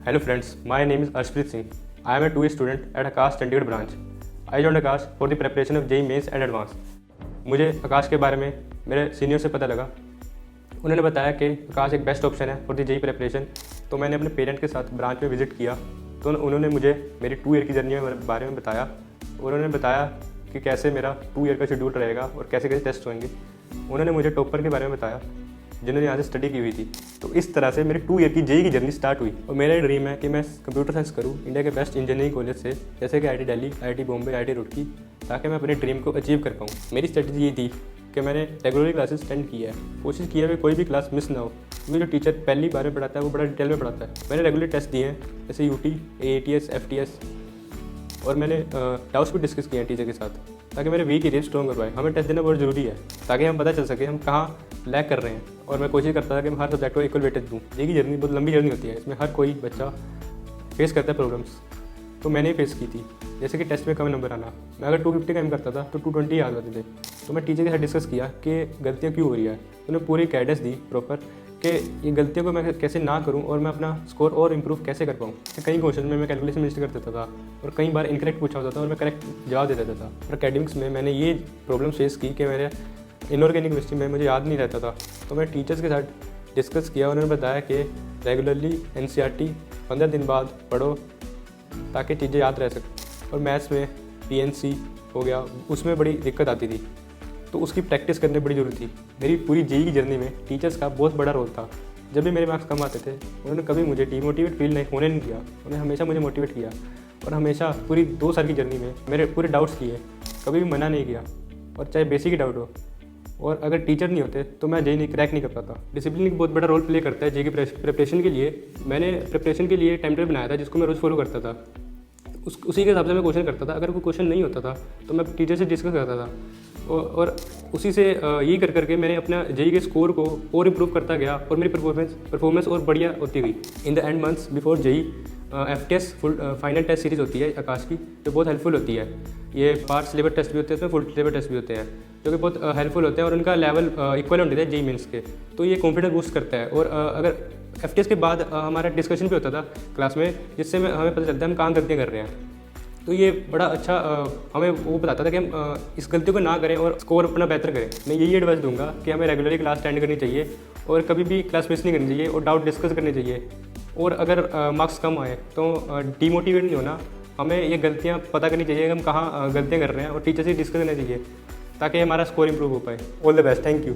Hello friends, my name is Arshpreet Singh. I am a 2A student at Akash Chandigarh branch. I joined Akash for the preparation of JEE Mains and Advance. मुझे आकाश के बारे में मेरे senior से पता लगा। उन्होंने बताया कि आकाश एक बेस्ट ऑप्शन है फॉर द JEE प्रिपरेशन। तो मैंने अपने पेरेंट के साथ ब्रांच में विजिट किया, तो उन्होंने मुझे मेरी 2 ईयर की जर्नी के बारे में बताया और उन्होंने बताया कि कैसे मेरा 2 ईयर का शेड्यूल रहेगा और कैसे कैसे टेस्ट होंगे। उन्होंने मुझे टॉपर के बारे में बताया जिन्होंने यहाँ से स्टडी की हुई थी। तो इस तरह से मेरी 2 ईयर की JEE की जर्नी स्टार्ट हुई और मेरा ड्रीम है कि मैं कंप्यूटर साइंस करूँ इंडिया के बेस्ट इंजीनियरिंग कॉलेज से, जैसे कि IIT Delhi, IIT Bombay, IIT Roorkee, ताकि मैं अपने ड्रीम को अचीव कर पाऊँ। मेरी स्ट्रेटजी ये थी कि मैंने रेगुलरली क्लासेस अटेंड की है, कोशिश की है कि कोई भी क्लास मिस ना हो, क्योंकि जो टीचर पहली बार में पढ़ाता है वो बड़ा डिटेल में पढ़ाता है। मैंने रेगुलर टेस्ट दिए हैं जैसे UT, AATS, FTS, और मैंने डाउट्स भी डिस्कस किए हैं टीचर के साथ, ताकि मेरे वीक एरिया स्ट्रॉन्ग कर पाए। हमें टेस्ट देना बहुत ज़रूरी है ताकि हम पता चल सके हम कहाँ लैग कर रहे हैं, और मैं कोशिश करता था कि मैं हर सब्जेक्ट को इक्वल वेटेज दूँ। JEE की जर्नी बहुत लंबी जर्नी होती है, इसमें हर कोई बच्चा फेस करता है प्रॉब्लम्स, तो मैंने फेस की थी। जैसे कि टेस्ट में कम नंबर आना, मैं अगर 250 का एम करता था तो 220 आ जाते थे। तो मैं टीचर के साथ डिस्कस किया कि गलतियाँ क्यों हो रही है, उन्हें पूरी गाइडेंस दी प्रॉपर कि ये गलतियों को मैं कैसे ना करूं और मैं अपना स्कोर और इम्प्रूव कैसे कर पाऊँ। कई क्वेश्चन में मैं कैलकुलेशन मिस्टेक कर देता था और कई बार इनकरेक्ट पूछा होता था और मैं करेक्ट जवाब दे देता था। और अकेडमिक्स में मैंने ये प्रॉब्लम फेस की कि मेरे इनऑर्गेनिक केमिस्ट्री में मुझे याद नहीं रहता था। तो मैं टीचर्स के साथ डिस्कस किया, उन्होंने बताया कि रेगुलरली NCERT 15 दिन बाद पढ़ो ताकि चीज़ें याद रह सकें। और मैथ्स में PNC हो गया, उसमें बड़ी दिक्कत आती थी, तो उसकी प्रैक्टिस करनी बड़ी ज़रूरी थी। मेरी पूरी JEE की जर्नी में टीचर्स का बहुत बड़ा रोल था। जब भी मेरे मार्क्स कम आते थे उन्होंने कभी मुझे डिमोटिवेट फील होने नहीं दिया, उन्होंने हमेशा मुझे मोटिवेट किया और हमेशा पूरी 2 साल की जर्नी में मेरे पूरे डाउट्स किए, कभी भी मना नहीं किया, और चाहे बेसिक ही डाउट हो। और अगर टीचर नहीं होते तो मैं JEE क्रैक नहीं कर पाता। डिसिप्लिन एक बहुत बड़ा रोल प्ले करता है JEE की प्रिपरेशन के लिए। मैंने प्रिपरेशन के लिए टाइम टेबल बनाया था जिसको मैं रोज़ फॉलो करता था। उसी के हिसाब से मैं क्वेश्चन करता था। अगर कोई क्वेश्चन नहीं होता था तो मैं टीचर से डिस्कस करता था और उसी से यही कर करके मैंने अपना JEE के स्कोर को और इम्प्रूव करता गया और मेरी परफॉर्मेंस और बढ़िया होती गई। In the end months before JEE FTS full final test series होती है आकाश की, जो बहुत हेल्पफुल होती है। ये पार्ट सिलेबस टेस्ट भी होते हैं, इसमें फुल सिलेबस टेस्ट भी होते हैं, जो कि बहुत हेल्पफुल होते हैं और उनका लेवल इक्वल होते हैं JEE मेंस के। तो ये कॉन्फिडेंस बूस्ट करता है। और अगर FTS के बाद हमारा डिस्कशन भी होता था क्लास में, जिससे हमें पता चलता है हम कहाँ गलतियाँ कर रहे हैं। तो ये बड़ा अच्छा हमें वो बताता था कि हम इस गलती को ना करें और स्कोर अपना बेहतर करें। मैं यही एडवाइस दूंगा कि हमें रेगुलरली क्लास अटेंड करनी चाहिए और कभी भी क्लास मिस नहीं करनी चाहिए और डाउट डिस्कस करने चाहिए। और अगर मार्क्स कम आए तो डीमोटिवेट नहीं होना, हमें ये गलतियाँ पता करनी चाहिए कि हम कहाँ गलतियाँ कर रहे हैं और टीचर से डिस्कस करना चाहिए ताकि हमारा स्कोर इंप्रूव हो पाए। All the best, thank you.